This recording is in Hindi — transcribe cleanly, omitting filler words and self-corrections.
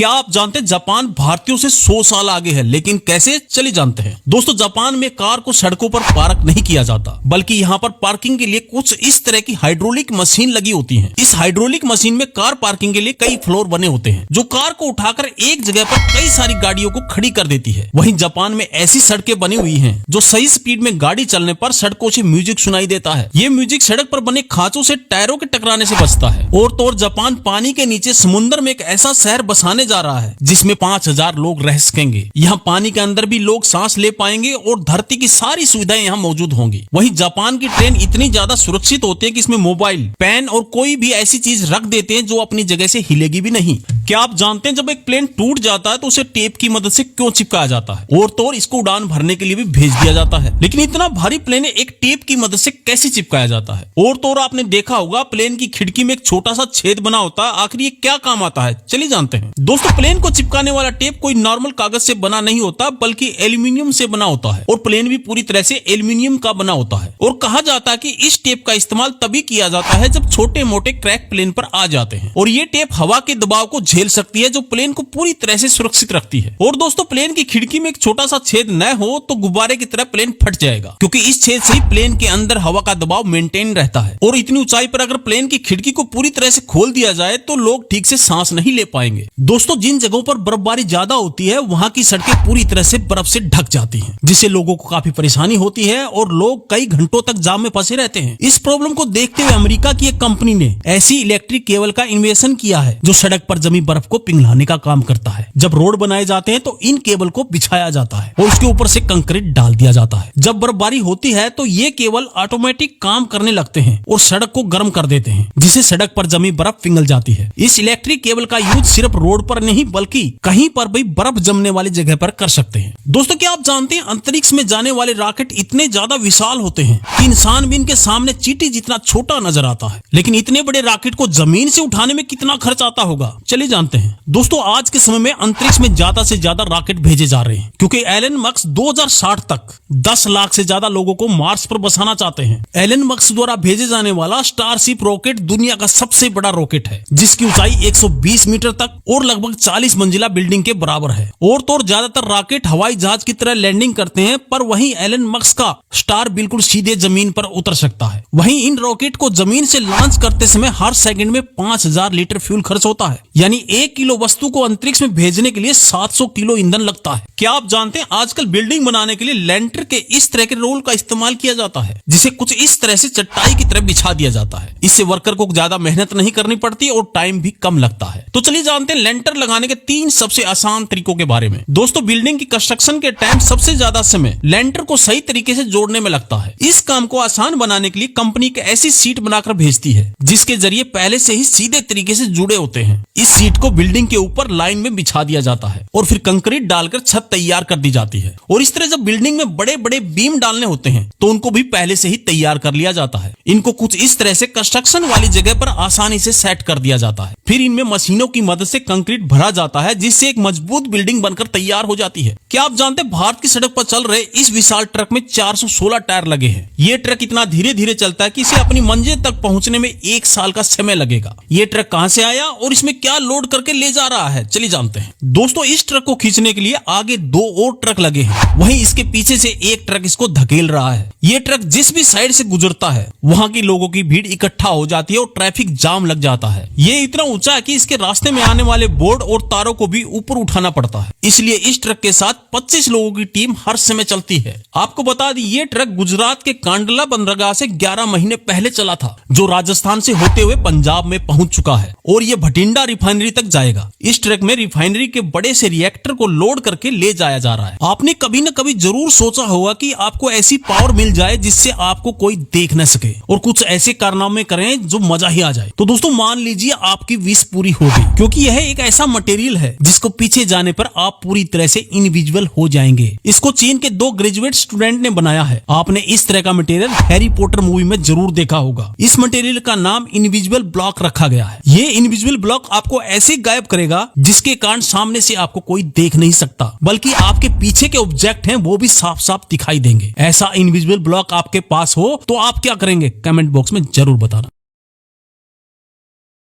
क्या आप जानते हैं जापान भारतीयों से 100 साल आगे है, लेकिन कैसे, चलिए जानते हैं। दोस्तों, जापान में कार को सड़कों पर पार्क नहीं किया जाता, बल्कि यहाँ पर पार्किंग के लिए कुछ इस तरह की हाइड्रोलिक मशीन लगी होती है। इस हाइड्रोलिक मशीन में कार पार्किंग के लिए कई फ्लोर बने होते हैं, जो कार को उठाकर एक जगह पर कई सारी गाड़ियों को खड़ी कर देती है। वहीं जापान में ऐसी सड़कें बनी हुई हैं, जो सही स्पीड में गाड़ी चलने पर सड़कों से म्यूजिक सुनाई देता है। ये म्यूजिक सड़क पर बने खांचों से टायरों के टकराने से बचता है। और तो और जापान पानी के नीचे समुद्र में एक ऐसा शहर बसाने जा रहा है, जिसमें 5000 लोग रह सकेंगे। यहाँ पानी के अंदर भी लोग सांस ले पाएंगे और धरती की सारी सुविधाएं यहाँ मौजूद होंगी। वहीं जापान की ट्रेन इतनी ज्यादा सुरक्षित होती है कि इसमें मोबाइल, पेन और कोई भी ऐसी चीज रख देते हैं जो अपनी जगह से हिलेगी भी नहीं। क्या आप जानते हैं जब एक प्लेन टूट जाता है तो उसे टेप की मदद से क्यों चिपकाया जाता है? और तो और इसको उड़ान भरने के लिए भी भेज दिया जाता है। लेकिन इतना भारी प्लेन एक टेप की मदद से कैसे चिपकाया जाता है? और तो और आपने देखा होगा प्लेन की खिड़की में एक छोटा सा छेद बना होता है। आखिर ये क्या काम आता है, चलिए जानते हैं। दोस्तों, प्लेन को चिपकाने वाला टेप कोई नॉर्मल कागज से बना नहीं होता, बल्कि एल्यूमिनियम से बना होता है। और प्लेन भी पूरी तरह से एल्यूमिनियम का बना होता है। और कहा जाता है कि इस टेप का इस्तेमाल तभी किया जाता है जब छोटे मोटे क्रैक प्लेन पर आ जाते हैं। और ये टेप हवा के दबाव को झेल सकती है, जो प्लेन को पूरी तरह से सुरक्षित रखती है। और दोस्तों, प्लेन की खिड़की में एक छोटा सा छेद न हो तो गुब्बारे की तरह प्लेन फट जाएगा, क्योंकि इस छेद से ही प्लेन के अंदर हवा का दबाव मेंटेन रहता है। और इतनी ऊंचाई पर अगर प्लेन की खिड़की को पूरी तरह से खोल दिया जाए तो लोग ठीक से सांस नहीं ले पाएंगे। दोस्तों, जिन जगहों पर बर्फबारी ज्यादा होती है वहां की सड़कें पूरी तरह से बर्फ से ढक जाती हैं, जिससे लोगों को काफी परेशानी होती है और लोग कई घंटों तक जाम में फंसे रहते हैं। इस प्रॉब्लम को देखते हुए अमेरिका की एक कंपनी ने ऐसी इलेक्ट्रिक केबल का इन्वेंशन किया है, जो सड़क पर जमी बर्फ को पिघलाने का काम करता है। जब रोड बनाए जाते हैं तो इन केबल को बिछाया जाता है और उसके ऊपर से कंक्रीट डाल दिया जाता है। जब बर्फबारी होती है तो ये केबल ऑटोमेटिक काम करने लगते हैं और सड़क को गर्म कर देते हैं, जिससे सड़क पर जमी बर्फ पिघल जाती है। इस इलेक्ट्रिक केबल का यूज सिर्फ रोड पर नहीं, बल्कि कहीं पर भी बर्फ जमने वाली जगह पर कर सकते हैं। दोस्तों, क्या आप जानते हैं अंतरिक्ष में जाने वाले रॉकेट इतने ज्यादा विशाल होते हैं कि इंसान भी इनके सामने चींटी जितना छोटा नजर आता है। लेकिन इतने बड़े रॉकेट को जमीन से उठाने में कितना खर्च आता होगा, चलिए जानते हैं। दोस्तों, आज के समय में अंतरिक्ष में ज्यादा से ज्यादा रॉकेट भेजे जा रहे हैं, क्योंकि एलन मस्क 2060 तक 10 लाख से ज्यादा लोगों को मार्स पर बसाना चाहते हैं। एलन मस्क द्वारा भेजे जाने वाला स्टारशिप रॉकेट दुनिया का सबसे बड़ा रॉकेट है, जिसकी ऊंचाई 120 मीटर तक और लगभग 40 मंजिला बिल्डिंग के बराबर है। और तो और ज्यादातर रॉकेट हवाई जहाज की तरह लैंडिंग करते हैं, पर वहीं एलन मस्क का स्टार बिल्कुल सीधे जमीन पर उतर सकता है। वहीं इन रॉकेट को जमीन से लॉन्च करते समय हर सेकंड में 5000 लीटर फ्यूल खर्च होता है, यानी 1 किलो वस्तु को अंतरिक्ष में भेजने के लिए 700 किलो ईंधन लगता है। क्या आप जानते हैं आजकल बिल्डिंग बनाने के लिए लेंटर के इस तरह के रोल का इस्तेमाल किया जाता है, जिसे कुछ इस तरह से चटाई की तरह बिछा दिया जाता है। इससे वर्कर को ज्यादा मेहनत नहीं करनी पड़ती और टाइम भी कम लगता है। तो चलिए जानते हैं लेंटर लगाने के 3 सबसे आसान तरीकों के बारे में। दोस्तों, बिल्डिंग की कंस्ट्रक्शन के टाइम सबसे ज्यादा समय लेंटर को सही तरीके से जोड़ने में लगता है। इस काम को आसान बनाने के लिए कंपनी एक ऐसी सीट बनाकर भेजती है, जिसके जरिए पहले से ही सीधे तरीके से जुड़े होते हैं। इस सीट को बिल्डिंग के ऊपर लाइन में बिछा दिया जाता है और फिर कंक्रीट डालकर छत तैयार कर दी जाती है। और इस तरह जब बिल्डिंग में बड़े बड़े बीम डालने होते हैं तो उनको भी पहले से ही तैयार कर लिया जाता है। इनको कुछ इस तरह से कंस्ट्रक्शन वाली जगह पर आसानी से सेट कर दिया जाता है। फिर इनमें मशीनों की मदद से कंक्रीट भरा जाता है, जिससे एक मजबूत बिल्डिंग बनकर तैयार हो जाती है। क्या आप जानते हैं भारत की सड़क पर चल रहे इस विशाल ट्रक में 416 टायर लगे हैं। ये ट्रक इतना धीरे धीरे चलता है कि इसे अपनी मंजिल तक पहुंचने में 1 साल का समय लगेगा। ये ट्रक कहां से आया और इसमें क्या लोड करके ले जा रहा है, चलिए जानते हैं। दोस्तों, इस ट्रक को खींचने के लिए आगे 2 और ट्रक लगे हैं, वहीं इसके पीछे से एक ट्रक इसको धकेल रहा है। ये ट्रक जिस भी साइड से गुजरता है वहां की लोगों की भीड़ इकट्ठा हो जाती है और ट्रैफिक जाम लग जाता है। ये इतना ऊंचा है कि इसके रास्ते में आने वाले बोर्ड और तारों को भी ऊपर उठाना पड़ता है। इसलिए इस ट्रक के साथ 25 लोगों की टीम हर समय चलती है। आपको बता दी, ये ट्रक गुजरात के कांडला बंदरगाह से 11 महीने पहले चला था, जो राजस्थान से होते हुए पंजाब में पहुंच चुका है और ये भटिंडा रिफाइनरी तक जाएगा। इस ट्रक में रिफाइनरी के बड़े से रिएक्टर को लोड करके ले जाया जा रहा है। आपने कभी न कभी जरूर सोचा होगा कि आपको ऐसी पावर मिल जाए जिससे आपको कोई देख न सके और कुछ ऐसे कारनामे करें जो मजा ही आ जाए। तो दोस्तों, मान लीजिए आपकी विश पूरी हो गई, क्योंकि यह एक ऐसा मटेरियल है जिसको पीछे जाने पर आप पूरी तरह से इनविजिबल हो जाएंगे। इसको चीन के 2 ग्रेजुएट स्टूडेंट ने बनाया है। आपने इस तरह का मटेरियल हैरी पॉटर मूवी में जरूर देखा होगा। इस मटेरियल का नाम इनविजिबल ब्लॉक रखा गया है। ये इनविजिबल ब्लॉक आपको ऐसे गायब करेगा जिसके कारण सामने से आपको कोई देख नहीं सकता, बल्कि आपके पीछे के ऑब्जेक्ट हैं वो भी साफ साफ दिखाई देंगे। ऐसा इनविजिबल ब्लॉक आपके पास हो तो आप क्या करेंगे, कमेंट बॉक्स में जरूर बताना।